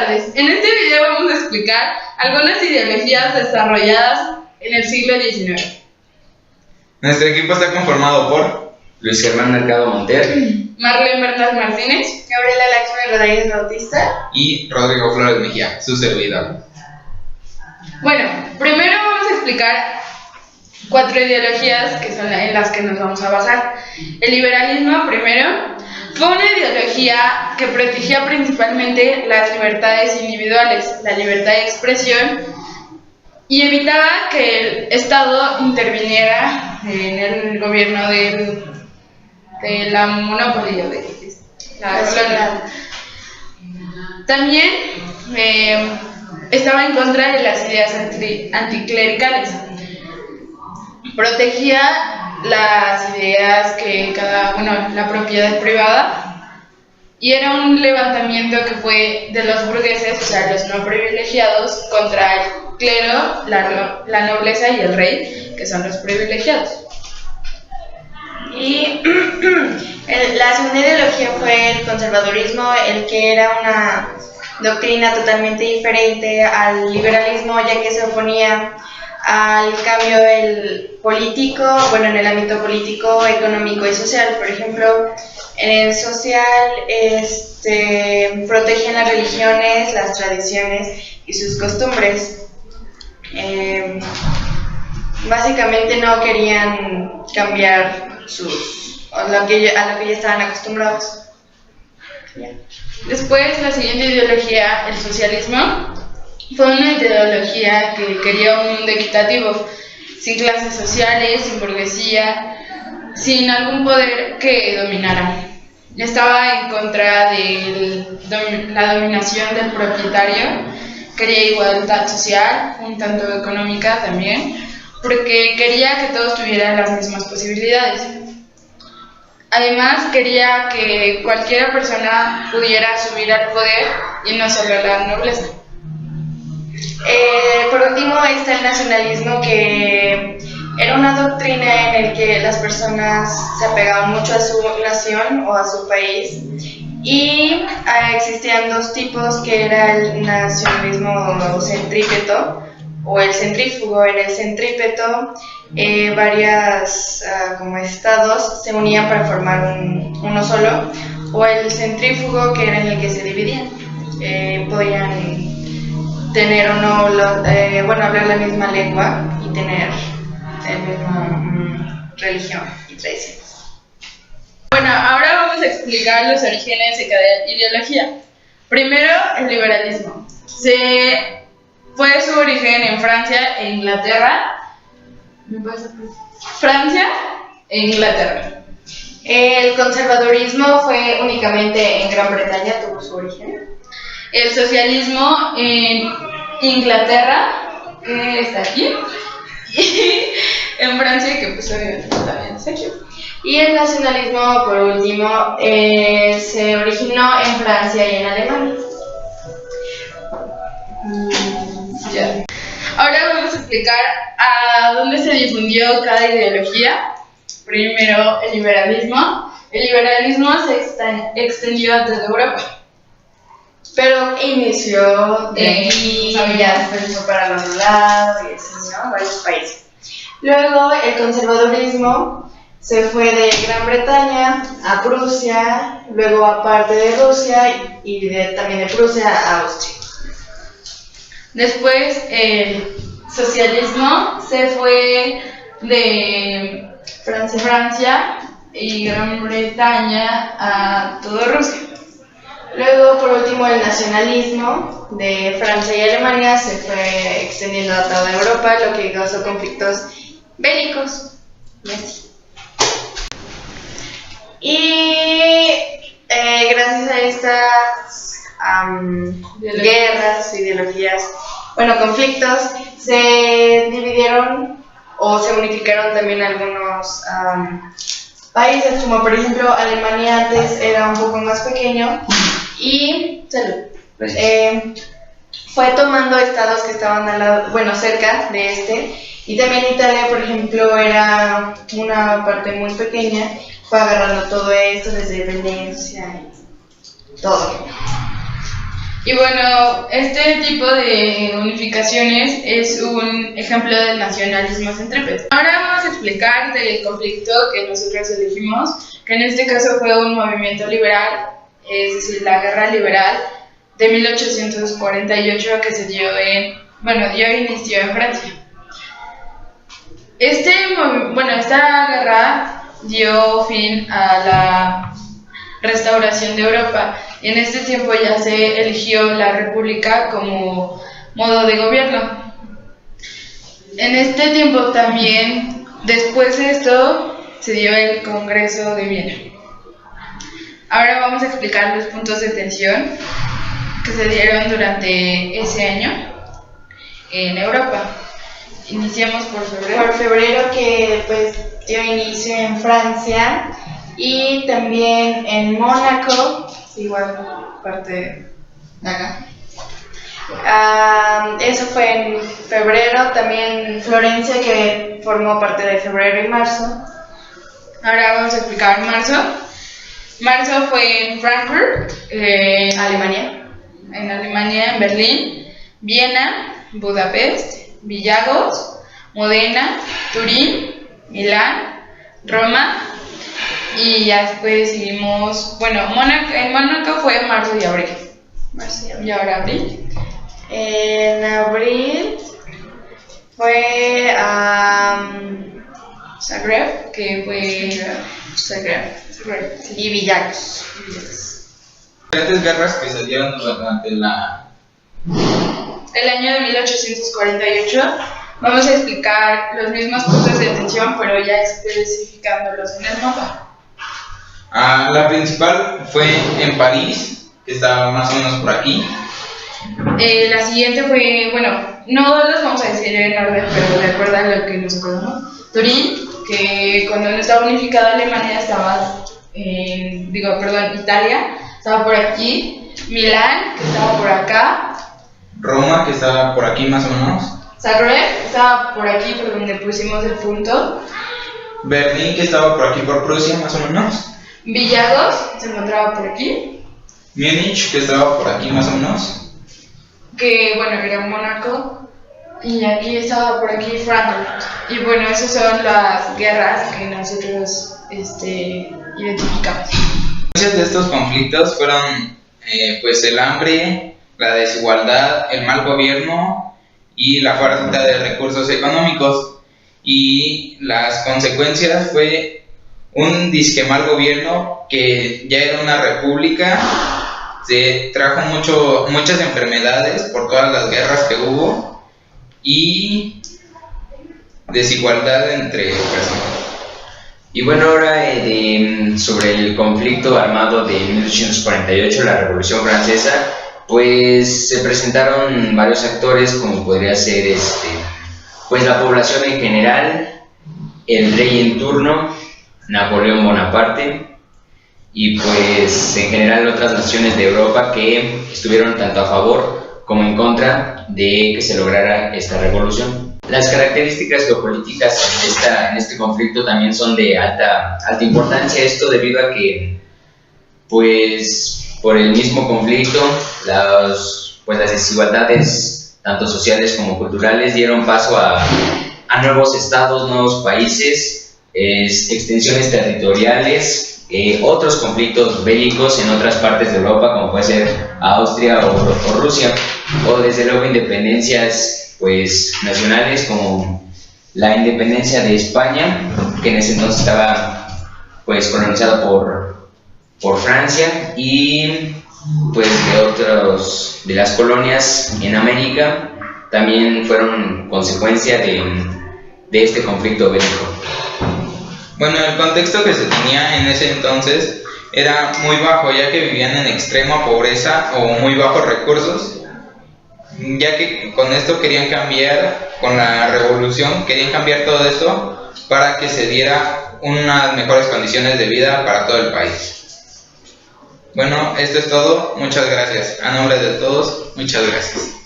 tardes. En este video vamos a explicar algunas ideologías desarrolladas en el siglo XIX. Nuestro equipo está conformado por Luis Germán Mercado Monter, Marlene Bernal Martínez, Gabriela Laxmi Rodríguez Bautista y Rodrigo Flores Mejía, su servidor. Bueno, primero vamos a explicar 4 ideologías que son en las que nos vamos a basar. El liberalismo, primero, fue una ideología que protegía principalmente las libertades individuales, la libertad de expresión, y evitaba que el Estado interviniera en el gobierno de la monopolio de la colonia. También estaba en contra de las ideas anticlericales. Protegía las ideas que la propiedad privada, y era un levantamiento que fue de los burgueses, o sea, los no privilegiados, contra el clero, la nobleza y el rey, que son los privilegiados. Y la segunda ideología fue el conservadurismo, el que era una doctrina totalmente diferente al liberalismo, ya que se oponía al cambio político, en el ámbito político, económico y social. Por ejemplo, en el social protegían las religiones, las tradiciones y sus costumbres. Básicamente no querían cambiar a lo que ya estaban acostumbrados. Después, la siguiente ideología, el socialismo, fue una ideología que quería un mundo equitativo, sin clases sociales, sin burguesía, sin algún poder que dominara. Estaba en contra de la dominación del propietario, quería igualdad social, un tanto económica también, porque quería que todos tuvieran las mismas posibilidades. Además, quería que cualquier persona pudiera subir al poder y no solo la nobleza. Por último está el nacionalismo, que era una doctrina en la que las personas se apegaban mucho a su nación o a su país, y existían 2 tipos, que era el nacionalismo centrípeto o el centrífugo. En el centrípeto varios estados se unían para formar uno solo, o el centrífugo, que era en el que se dividían, podían tener o no, hablar la misma lengua y tener la misma religión y tradiciones. Bueno, ahora vamos a explicar los orígenes de cada ideología. Primero, el liberalismo. Fue su origen en Francia e Inglaterra. Francia e Inglaterra. El conservadurismo fue únicamente en Gran Bretaña, tuvo su origen. El socialismo en Inglaterra, que está aquí, y en Francia, que pues obviamente también está aquí. Y el nacionalismo, por último, se originó en Francia y en Alemania. Ya. Ahora vamos a explicar a dónde se difundió cada ideología. Primero, el liberalismo. El liberalismo se extendió a toda Europa, pero inició de aquí, ya se fue para los lados y así, ¿no? Varios países. Luego el conservadurismo se fue de Gran Bretaña a Prusia, luego a parte de Rusia y también de Prusia a Austria. Después el socialismo se fue de Francia y Gran Bretaña a toda Rusia. Luego, por último, el nacionalismo de Francia y Alemania se fue extendiendo a toda Europa, lo que causó conflictos bélicos. Y gracias a estas guerras, ideologías, conflictos, se dividieron o se unificaron también algunos países, como por ejemplo Alemania antes era un poco más pequeño y fue tomando estados que estaban al lado, cerca de y también Italia, por ejemplo, era una parte muy pequeña, fue agarrando todo esto desde Venecia y todo. Y bueno, este tipo de unificaciones es un ejemplo del nacionalismo centrípeto. Ahora vamos a explicar del conflicto que nosotros elegimos, que en este caso fue un movimiento liberal, es decir, la guerra liberal de 1848 que se dio dio inicio en Francia. Esta guerra dio fin a la restauración de Europa y en este tiempo ya se eligió la república como modo de gobierno. En este tiempo también, después de esto, se dio el Congreso de Viena. Ahora vamos a explicar los puntos de tensión que se dieron durante ese año en Europa. Iniciamos por febrero. Por febrero, que pues dio inicio en Francia y también en Mónaco, igual parte de acá. Eso fue en febrero, también Florencia, que formó parte de febrero y marzo. Ahora vamos a explicar marzo. Marzo fue en Frankfurt, Alemania. En Alemania, en Berlín, Viena, Budapest, Villagos, Modena, Turín, Milán, Roma y ya después seguimos, en Mónaco fue marzo y abril. Y ahora abril. En abril fue Zagreb, que fue Zagreb, sí. y Villagos. Diferentes guerras que se dieron durante el año de 1848. Vamos a explicar los mismos puntos de tensión, pero ya especificándolos en el mapa. La principal fue en París, que estaba más o menos por aquí. La siguiente fue, no los vamos a decir en orden, pero de acuerdo a lo que nos acordamos. Turín, que cuando no estaba unificada Alemania estaba, Italia, estaba por aquí. Milán, que estaba por acá. Roma, que estaba por aquí más o menos. Zagreb, que estaba por aquí, por donde pusimos el punto. Berlín, que estaba por aquí por Prusia más o menos. Villagos, se encontraba por aquí. Múnich, que estaba por aquí más o menos. Que era Mónaco. Y aquí estaba por aquí Frankfurt. Y esas son las guerras que nosotros identificamos. Muchos de estos conflictos fueron el hambre, la desigualdad, el mal gobierno y la falta de recursos económicos. Y las consecuencias fue un disque mal gobierno, que ya era una república, se trajo muchas enfermedades por todas las guerras que hubo y desigualdad entre personas. Y ahora sobre el conflicto armado de 1848, la Revolución Francesa, pues se presentaron varios actores, como podría ser la población en general, el rey en turno, Napoleón Bonaparte, y pues en general otras naciones de Europa que estuvieron tanto a favor como en contra de que se lograra esta revolución. Las características geopolíticas en este conflicto también son de alta importancia, esto debido a que por el mismo conflicto las desigualdades tanto sociales como culturales dieron paso a nuevos estados, nuevos países, extensiones territoriales, otros conflictos bélicos en otras partes de Europa, como puede ser Austria o Rusia, o desde luego independencias nacionales, como la independencia de España, que en ese entonces estaba colonizada por Francia, y de las colonias en América también fueron consecuencia de este conflicto bélico. El contexto que se tenía en ese entonces era muy bajo, ya que vivían en extrema pobreza o muy bajos recursos, ya que con esto querían cambiar, con la revolución, querían cambiar todo esto para que se diera unas mejores condiciones de vida para todo el país. Esto es todo, muchas gracias. A nombre de todos, muchas gracias.